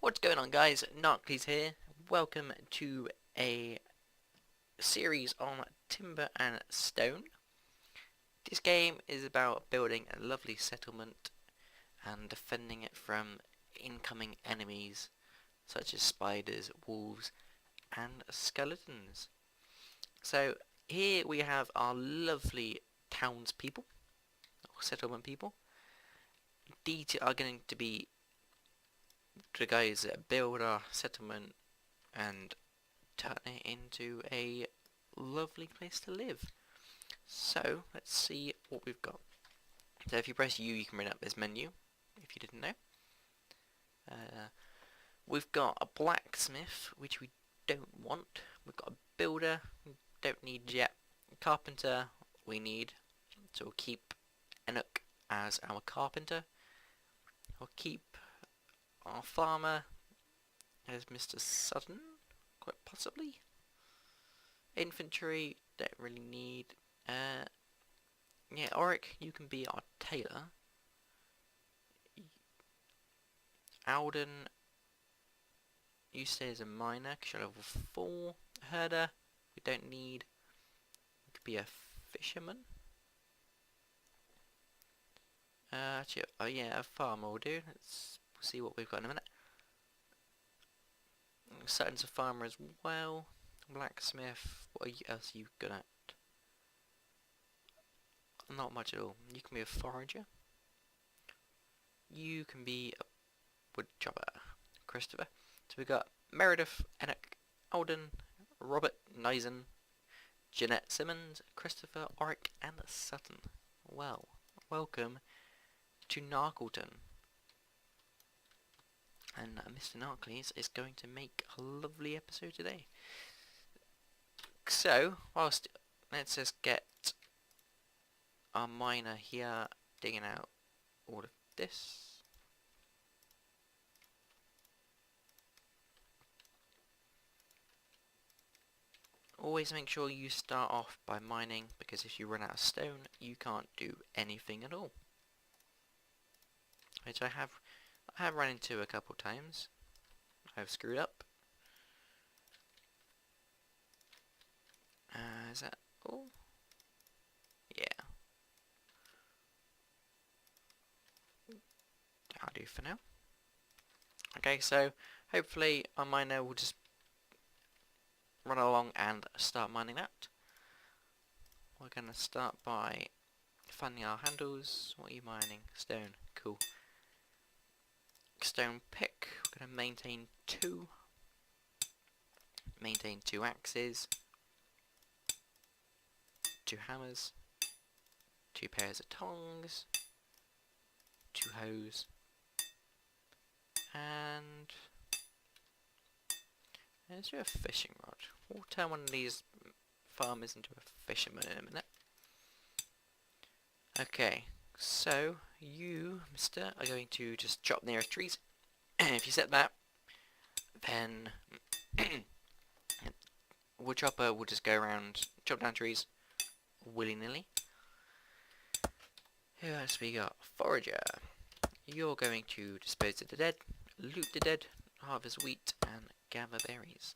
What's going on, guys? Narclys here. Welcome to a series on timber and stone. This game is about building a lovely settlement and defending it from incoming enemies such as spiders, wolves and skeletons. So here we have our lovely townspeople, or settlement people. These are going to be the guys that build our settlement and turn it into a lovely place to live. So let's see what we've got. So if you press U, you can bring up this menu, if you didn't know. We've got a blacksmith, which we don't want. We've got a builder, we don't need yet. A carpenter, we need. So we'll keep Enoch as our carpenter. We'll keep our farmer as Mr. Sutton, quite possibly. Infantry, don't really need. Yeah, Auric, you can be our tailor. Alden, you stay as a miner, because you're level 4. Herder, we don't need. You could be a fisherman. Actually, oh yeah, a farmer will do. We'll see what we've got in a minute. Sutton's a farmer as well. Blacksmith, what else are you good at? Not much at all. You can be a forager. You can be a wood chopper. Christopher. So we've got Meredith, Enoch, Alden, Robert, Nisen, Jeanette Simmons, Christopher, Auric and Sutton. Well, welcome to NarcleTown. And Mr. Narclys is going to make a lovely episode today. So, let's just get our miner here digging out all of this. Always make sure you start off by mining, because if you run out of stone, you can't do anything at all. Which I have run into a couple times. I've screwed up. Is that all? Yeah. That'll do for now. Okay, so hopefully our miner will just run along and start mining that. We're going to start by finding our handles. What are you mining? Stone. Cool. Stone pick. We're going to maintain 2. Maintain 2 axes. 2 hammers. 2 pairs of tongs. 2 hoes. And let's do a fishing rod. We'll turn one of these farmers into a fisherman in a minute. Okay, so you, mister, are going to just chop nearest trees. If you set that, then wood chopper will just go around, chop down trees willy-nilly. Who else we got? Forager. You're going to dispose of the dead, loot the dead, harvest wheat, and gather berries.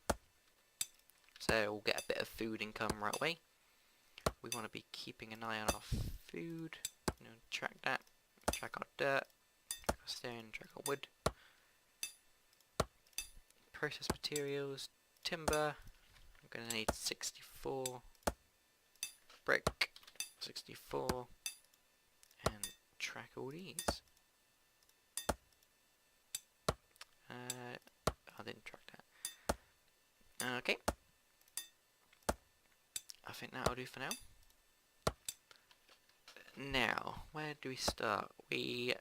So we'll get a bit of food income right away. We want to be keeping an eye on our food. You know, track that, track our dirt, track our stone, track our wood. Process materials, timber. I'm going to need 64 brick, 64, and track all these. I didn't track that. Okay. I think that'll do for now. Now, where do we start? We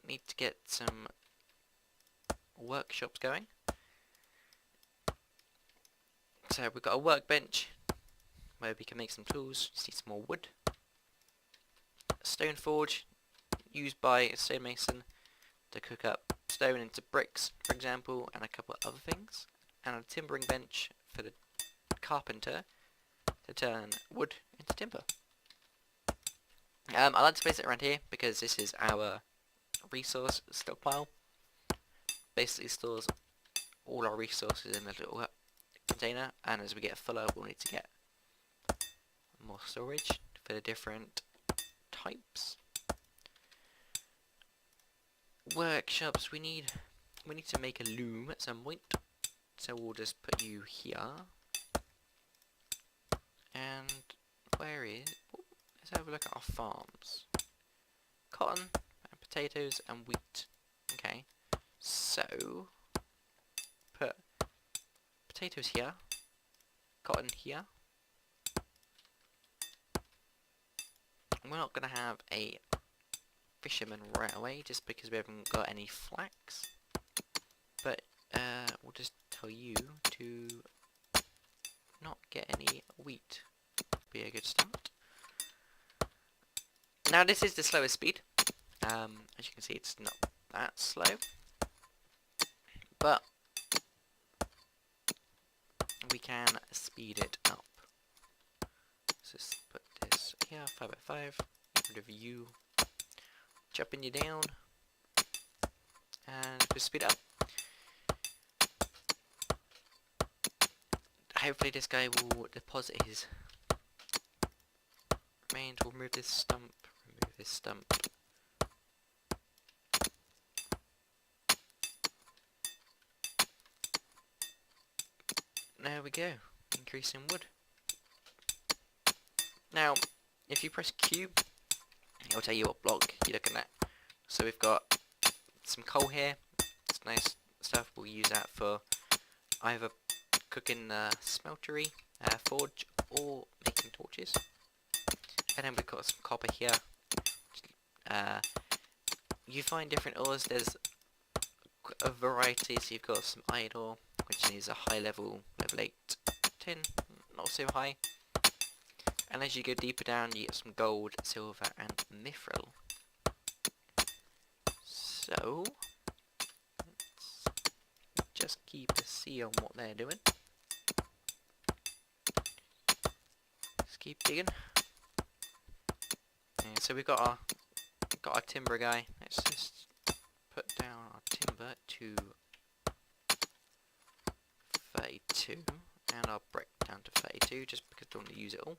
need to get some workshops going. So we've got a workbench where we can make some tools. Just need some more wood. A stone forge used by a stonemason to cook up stone into bricks, for example, and a couple of other things. And a timbering bench for the carpenter to turn wood into timber. I like to place it around here because this is our resource stockpile. basically stores all our resources in a little container, and as we get fuller we'll need to get more storage for the different types. Workshops, we need to make a loom at some point, so we'll just put you here. And where is, let's have a look at our farms. Cotton and potatoes and wheat. Okay, so put potatoes here, cotton here. We're not going to have a fisherman right away just because we haven't got any flax, but we'll just tell you to not get any wheat. Be a good start. Now this is the slowest speed. As you can see, it's not that slow, but we can speed it up. Let's just put this here, 5x5, get rid of you, chopping you down, and just speed up. Hopefully this guy will deposit his remains. We'll remove this stump, remove this stump. There we go, increasing wood. Now, if you press Q, it'll tell you what block you're looking at. So we've got some coal here, it's nice stuff, we'll use that for either cooking smeltery, forge, or making torches. And then we've got some copper here. You find different ores, there's a variety, so you've got some iron ore, which is a high level, level 8 tin, not so high. And as you go deeper down, you get some gold, silver, and mithril. So, let's just keep a see on what they're doing. Just keep digging. And so we've got our timber guy. Let's just put down our timber to 32, and our brick down to 32, just because I don't want to use it all.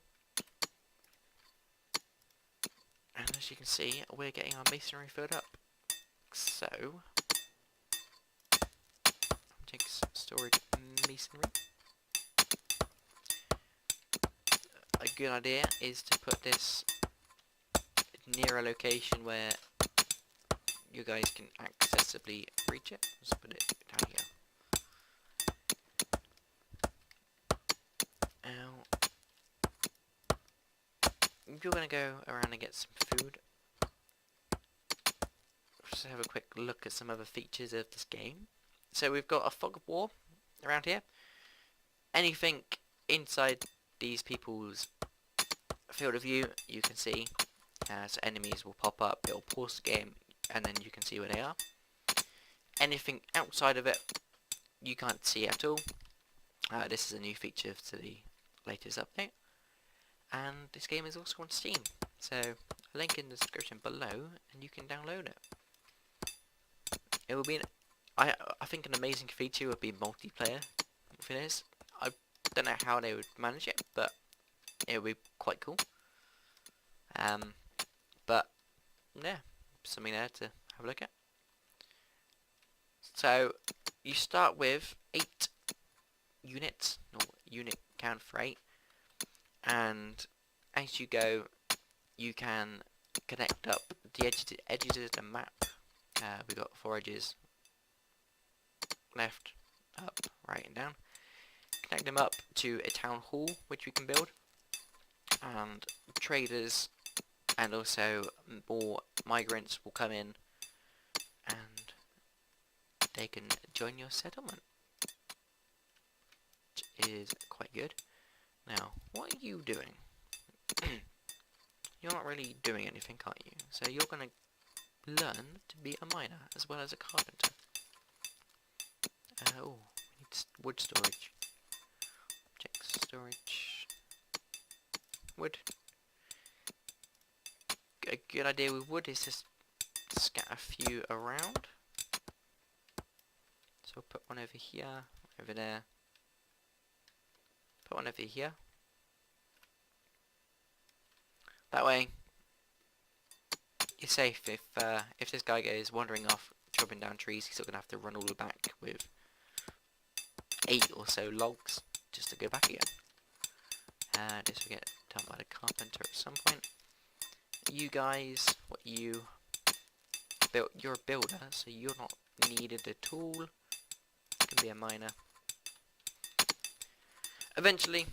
And as you can see, we're getting our masonry filled up. So, take some storage masonry. A good idea is to put this near a location where you guys can accessibly reach it. Let's put it down here. Now, you're going to go around and get some food. Just have a quick look at some other features of this game. So we've got a fog of war around here. Anything inside these people's field of view you can see. So enemies will pop up, it'll pause the game, and then you can see where they are. Anything outside of it you can't see at all. This is a new feature to the latest update. And this game is also on Steam, so a link in the description below and you can download it. It will be I think an amazing feature would be multiplayer for this. I don't know how they would manage it, but it would be quite cool. But yeah, something there to have a look at. So you start with 8 units, or unit count for 8, and as you go you can connect up the edges of the map. We've got 4 edges, left, up, right and down. Connect them up to a town hall which we can build, and traders and also more migrants will come in and they can join your settlement, which is quite good. Now, what are you doing? You're not really doing anything, are you? So you're going to learn to be a miner as well as a carpenter. Oh, we need wood storage. Objects storage. Wood. A good idea with wood is just scatter a few around. So we'll put one over here, over there. Put one over here. That way, you're safe. If this guy goes wandering off, chopping down trees, he's still gonna have to run all the way back with 8 or so logs just to go back again. This will get done by the carpenter at some point. You guys, you're a builder, so you're not needed at all. You can be a miner. Eventually,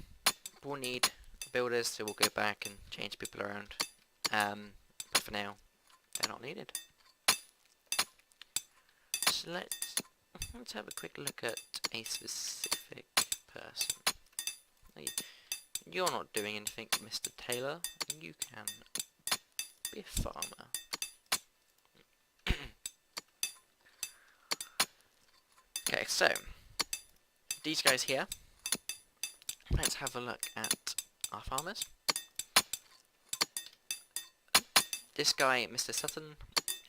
we'll need builders, so we'll go back and change people around. But for now, they're not needed. So let's have a quick look at a specific person. You're not doing anything, Mr. Taylor. You can be a farmer. Okay, so these guys here. Let's have a look at our farmers. This guy, Mr. Sutton,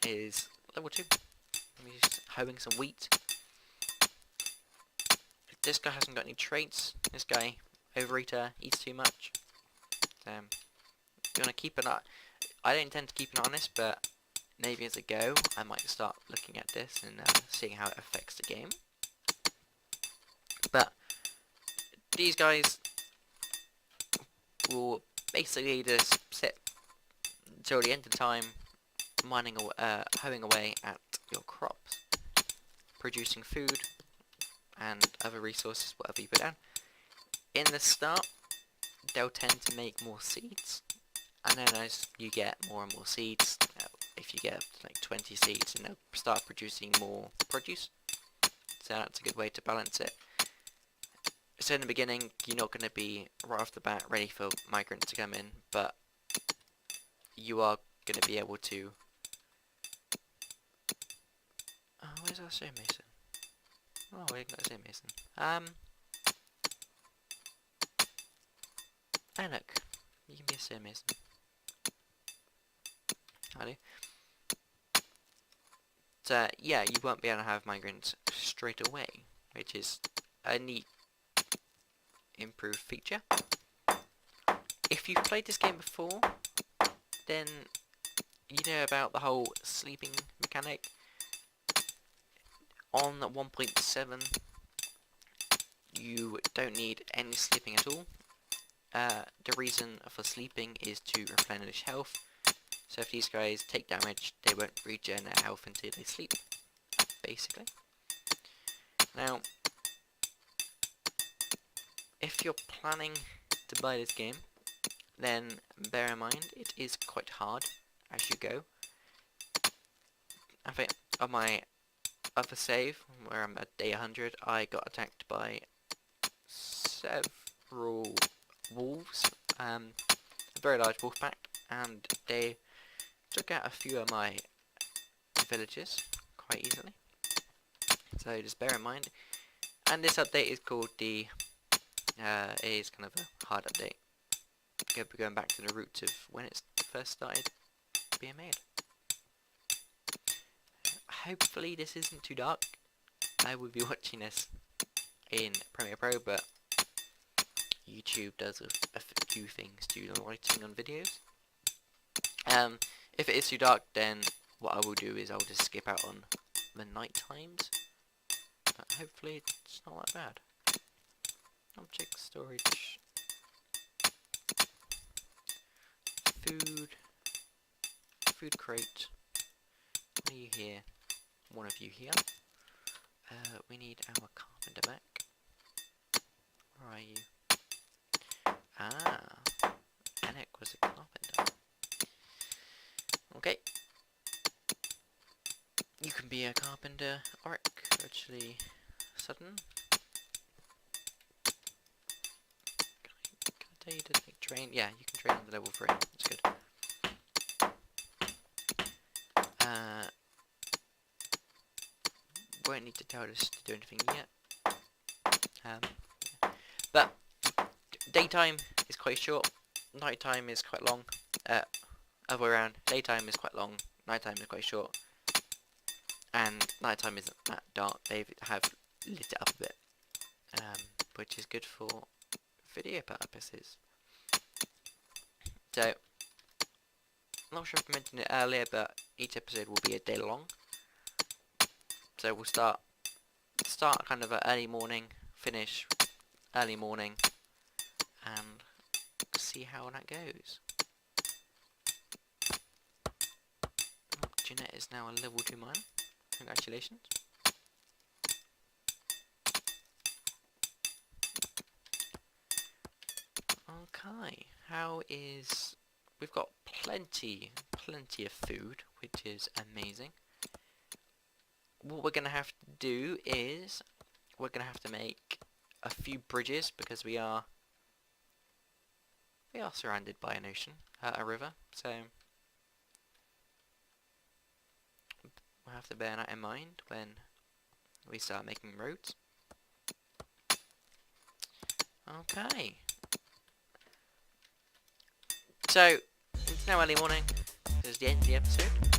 is level 2. He's hoeing some wheat. This guy hasn't got any traits. This guy, overeater, eats too much. You want to keep an eye. I don't intend to keep an eye on this, but maybe as a go, I might start looking at this and seeing how it affects the game. But these guys will basically just sit until the end of time, hoeing away at your crops, producing food and other resources, whatever you put down. In the start, they'll tend to make more seeds, and then as you get more and more seeds, if you get like 20 seeds, and they'll start producing more produce. So that's a good way to balance it. So in the beginning, you're not going to be right off the bat ready for migrants to come in, but you are going to be able to... Oh, where's our stonemason? Oh, we haven't got a stonemason. Hey look, you can be a stonemason. I do. So yeah, you won't be able to have migrants straight away, which is a neat improved feature. If you've played this game before, then you know about the whole sleeping mechanic. On 1.7, you don't need any sleeping at all. The reason for sleeping is to replenish health. So if these guys take damage, they won't regen their health until they sleep, basically. Now, if you're planning to buy this game, then bear in mind it is quite hard as you go. I think on my other save, where I'm at day 100, I got attacked by several wolves, a very large wolf pack, and they took out a few of my villages quite easily. So just bear in mind. And this update is called the it is kind of a hard update. Going back to the roots of when it first started being made. Hopefully this isn't too dark. I will be watching this in Premiere Pro, but YouTube does a few things to the lighting on videos. If it is too dark, then what I will do is I'll just skip out on the night times. But hopefully it's not that bad. Object storage. Food crate. One of you here. One of you here. We need our carpenter back. Where are you? Ah, Anik was a carpenter. Okay. You can be a carpenter, Oric, actually, Sutton. Can I tell you to like, train? Yeah, you can train on the level 3. That's good. Won't need to tell us to do anything yet. But daytime is quite short. Nighttime is quite long. Other way around. Daytime is quite long. Nighttime is quite short. And nighttime isn't that dark. They have lit it up a bit, which is good for video purposes. So, I'm not sure if I mentioned it earlier, but each episode will be a day long. So we'll start kind of at early morning, finish early morning, and see how that goes. Oh, Jeanette is now a level 2 mine. Congratulations. Okay, we've got plenty of food, which is amazing. What we're going to have to do is, we're going to have to make a few bridges, because we are surrounded by an ocean, a river, so we'll have to bear that in mind when we start making roads. Okay. So, it's now early morning. This is the end of the episode.